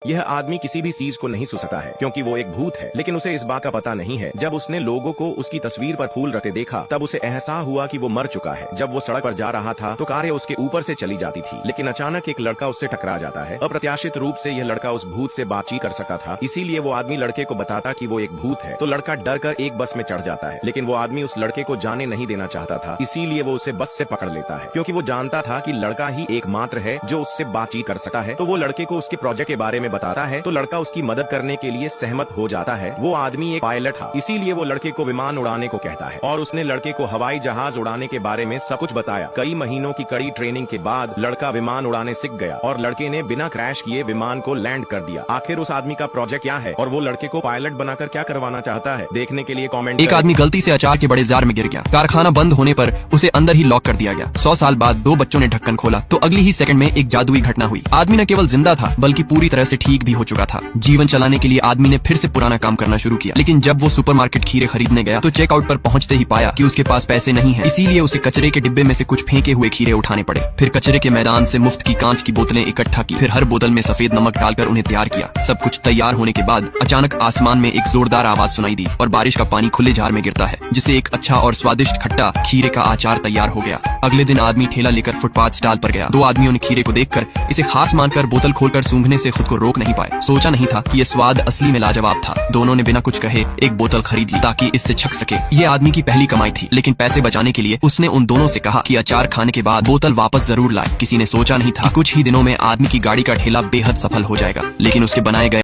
यह आदमी किसी भी चीज को नहीं सुन सकता है क्योंकि वो एक भूत है, लेकिन उसे इस बात का पता नहीं है। जब उसने लोगों को उसकी तस्वीर पर फूल रखते देखा तब उसे एहसास हुआ कि वो मर चुका है। जब वो सड़क पर जा रहा था तो कारें उसके ऊपर से चली जाती थी, लेकिन अचानक एक लड़का उससे टकरा जाता है। अप्रत्याशित रूप से यह लड़का उस भूत से बातचीत कर सकता था, इसीलिए वो आदमी लड़के को बताता कि वो एक भूत है। तो लड़का डर कर एक बस में चढ़ जाता है, लेकिन वो आदमी उस लड़के को जाने नहीं देना चाहता था, इसीलिए वो उसे बस से पकड़ लेता है। क्योंकि वो जानता था कि लड़का ही एकमात्र है जो उससे बातचीत कर सकता है। तो वो लड़के को उसके प्रोजेक्ट के बारे में बताता है तो लड़का उसकी मदद करने के लिए सहमत हो जाता है। वो आदमी एक पायलट था, इसीलिए वो लड़के को विमान उड़ाने को कहता है और उसने लड़के को हवाई जहाज उड़ाने के बारे में सब कुछ बताया। कई महीनों की कड़ी ट्रेनिंग के बाद लड़का विमान उड़ाने सीख गया और लड़के ने बिना क्रैश किए विमान को लैंड कर दिया। आखिर उस आदमी का प्रोजेक्ट क्या है और वो लड़के को पायलट बनाकर क्या करवाना चाहता है, देखने के लिए कमेंट। एक आदमी गलती से अचार के बड़े जार में गिर गया। कारखाना बंद होने पर उसे अंदर ही लॉक कर दिया गया। 100 साल बाद 2 बच्चों ने ढक्कन खोला तो अगली ही सेकंड में एक जादुई घटना हुई। आदमी न केवल जिंदा था बल्कि पूरी तरह से ठीक भी हो चुका था। जीवन चलाने के लिए आदमी ने फिर से पुराना काम करना शुरू किया, लेकिन जब वो सुपरमार्केट खीरे खरीदने गया तो चेकआउट पर पहुंचते ही पाया कि उसके पास पैसे नहीं है। इसीलिए उसे कचरे के डिब्बे में से कुछ फेंके हुए खीरे उठाने पड़े। फिर कचरे के मैदान से मुफ्त की कांच की बोतलें इकट्ठा की, फिर हर बोतल में सफेद नमक डालकर उन्हें तैयार किया। सब कुछ तैयार होने के बाद अचानक आसमान में एक जोरदार आवाज सुनाई दी और बारिश का पानी खुले जार में गिरता है, जिससे एक अच्छा और स्वादिष्ट खट्टा खीरे का अचार तैयार हो गया। अगले दिन आदमी ठेला लेकर फुटपाथ स्टॉल पर गया। 2 आदमियों ने खीरे को देखकर इसे खास मानकर बोतल खोलकर सूंघने से खुद को रोक नहीं पाए। सोचा नहीं था कि यह स्वाद असली में लाजवाब था। दोनों ने बिना कुछ कहे एक बोतल खरीद ली ताकि इससे छक सके। ये आदमी की पहली कमाई थी, लेकिन पैसे बचाने के लिए उसने उन दोनों से कहा कि अचार खाने के बाद बोतल वापस जरूर लाए। किसी ने सोचा नहीं था कि कुछ ही दिनों में आदमी की गाड़ी का ठेला बेहद सफल हो जाएगा, लेकिन उसके बनाए गए